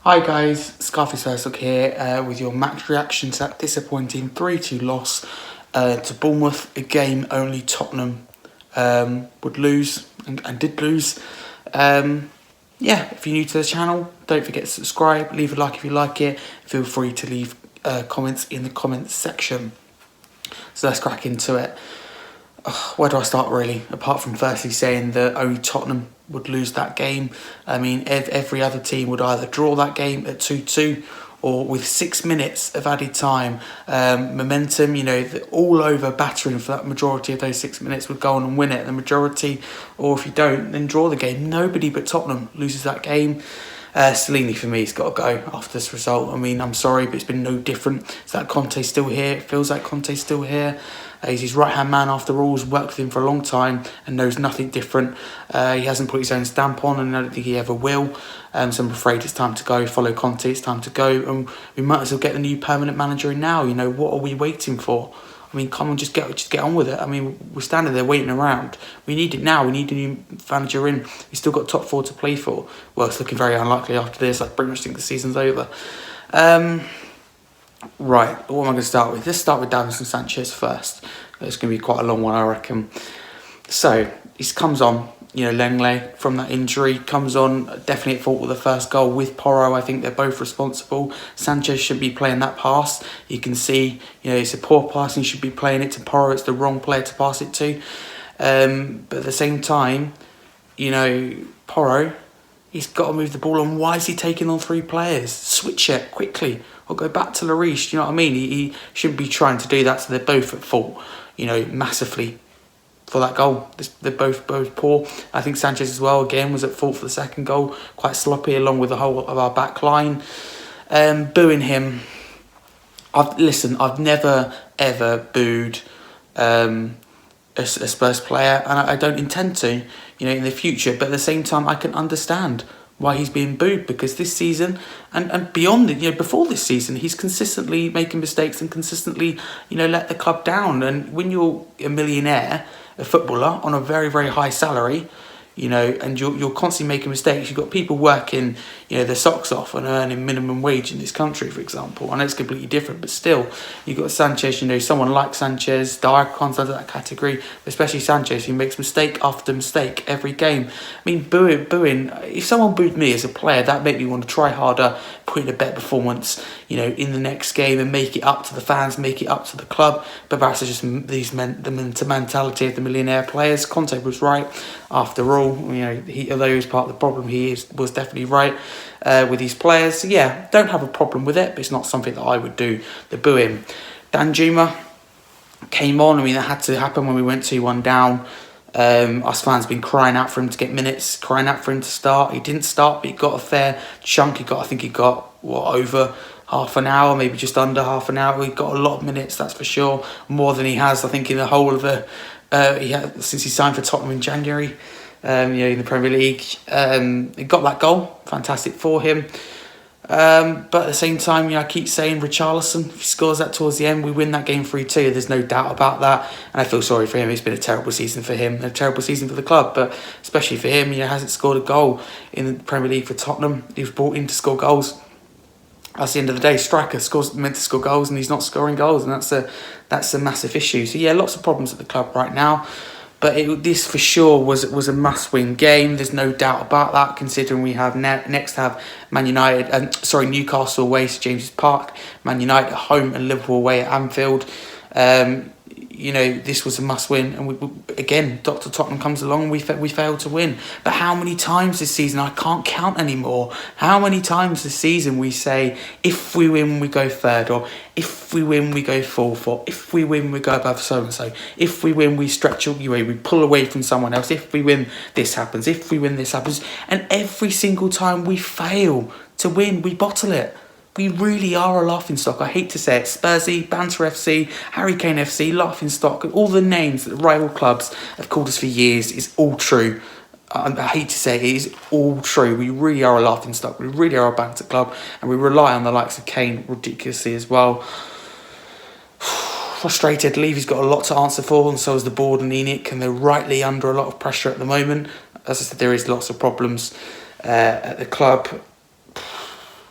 Hi guys, Scarface Herzog here with your max reaction to that disappointing 3-2 loss to Bournemouth, a game only Tottenham would lose and did lose. Yeah, if you're new to the channel, don't forget to subscribe, leave a like if you like it, feel free to leave comments in the comments section. So let's crack into it. Where do I start really? Apart from firstly saying that only Tottenham would lose that game. I mean, every other team would either draw that game at 2-2 or with 6 minutes of added time, momentum, all over battering for that majority of those 6 minutes would go on and win it. The majority, or if you don't, then draw the game. Nobody but Tottenham loses that game. Cellini for me has got to go after this result. I mean, I'm sorry, but it's been no different. It's that Conte's still here. It feels like Conte's still here. He's his right-hand man after all. He's worked with him for a long time and knows nothing different. He hasn't put his own stamp on, and I don't think he ever will. So I'm afraid it's time to go. Follow Conte. It's time to go. And we might as well get the new permanent manager in now. What are we waiting for? I mean, come on, just get on with it. I mean, we're standing there waiting around. We need it now. We need a new manager in. We've still got top four to play for. Well, it's looking very unlikely after this. I pretty much think the season's over. Right, what am I going to start with? Let's start with Davinson Sanchez first. It's going to be quite a long one, I reckon. So, he comes on, Lenglet from that injury, comes on, definitely at fault with the first goal with Porro. I think they're both responsible. Sanchez should be playing that pass. You can see, it's a poor pass and he should be playing it to Porro. It's the wrong player to pass it to. But at the same time, Porro, he's got to move the ball on. Why is he taking on 3 players? Switch it quickly or go back to Lloris. You know what I mean? He shouldn't be trying to do that. So they're both at fault, massively for that goal. They're both poor. I think Sanchez as well, again, was at fault for the second goal. Quite sloppy along with the whole of our back line. Booing him. I've never, ever booed a Spurs player, and I don't intend to, in the future. But at the same time, I can understand why he's being booed, because this season and beyond it, before this season, he's consistently making mistakes and consistently, let the club down. And when you're a millionaire, a footballer on a very, very high salary, and you're constantly making mistakes. You've got people working, their socks off and earning minimum wage in this country, for example. I know it's completely different, but still, you've got Sanchez, someone like Sanchez, Dyer comes under that category, especially Sanchez, who makes mistake after mistake every game. I mean, booing, if someone booed me as a player, that made me want to try harder, put in a better performance, in the next game and make it up to the fans, make it up to the club. But that's just the mentality of the millionaire players. Conte was right after all. Although he was part of the problem, was definitely right with these players. So yeah, don't have a problem with it, but it's not something that I would do, the booing. Danjuma came on. I mean, that had to happen when we went 2-1 down. Us fans been crying out for him to get minutes, crying out for him to start. He didn't start, but he got a fair chunk. I think he got, over half an hour, maybe just under half an hour. He got a lot of minutes, that's for sure. More than he has, I think, in the whole of since he signed for Tottenham in January. In the Premier League. He got that goal, fantastic for him. But at the same time, I keep saying Richarlison, if he scores that towards the end, we win that game 3-2. There's no doubt about that. And I feel sorry for him. It's been a terrible season for him, a terrible season for the club, but especially for him, hasn't scored a goal in the Premier League for Tottenham. He was brought in to score goals. That's the end of the day. Striker meant to score goals, and he's not scoring goals, and that's a massive issue. So yeah, lots of problems at the club right now. But this for sure was a must-win game. There's no doubt about that, considering we have next have Newcastle away to James's Park, Man United at home, and Liverpool away at Anfield. This was a must-win, and again, Dr. Tottenham comes along and we failed to win. But how many times this season, I can't count anymore, how many times this season we say, if we win, we go third, or if we win, we go fourth, or if we win, we go above so-and-so, if we win, we stretch away, we pull away from someone else, if we win, this happens, if we win, this happens. And every single time we fail to win, we bottle it. We really are a laughingstock. I hate to say it. Spursy, Banter FC, Harry Kane FC, laughingstock. All the names that the rival clubs have called us for years is all true. I hate to say it is all true. We really are a laughingstock. We really are a banter club, and we rely on the likes of Kane ridiculously as well. Frustrated. Levy's got a lot to answer for, and so is the board and ENIC, and they're rightly under a lot of pressure at the moment. As I said, there is lots of problems at the club.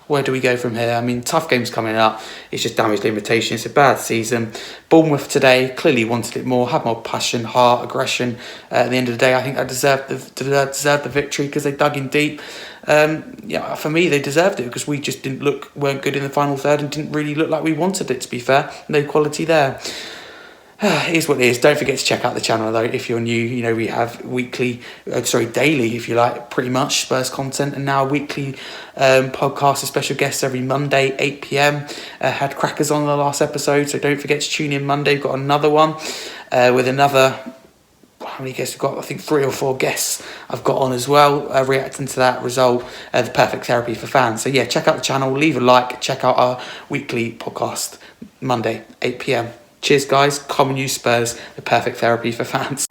where do we go from here? I mean, tough games coming up. It's just damage limitation. It's a bad season. Bournemouth today clearly wanted it more, had more passion, heart, aggression. At the end of the day, I think I deserved the victory because they dug in deep. For me, they deserved it because we just weren't good in the final third and didn't really look like we wanted it, to be fair. No quality there. It is what it is. Don't forget to check out the channel though if you're new. We have daily, if you like, pretty much Spurs content, and now weekly podcast with special guests every Monday 8 p.m. Had Crackers on the last episode, so don't forget to tune in Monday. We've got another one with another. How many guests we've got? I think 3 or 4 guests I've got on as well, reacting to that result, the perfect therapy for fans. So yeah, check out the channel, leave a like, check out our weekly podcast Monday 8 p.m. Cheers, guys. Common use Spurs, the perfect therapy for fans.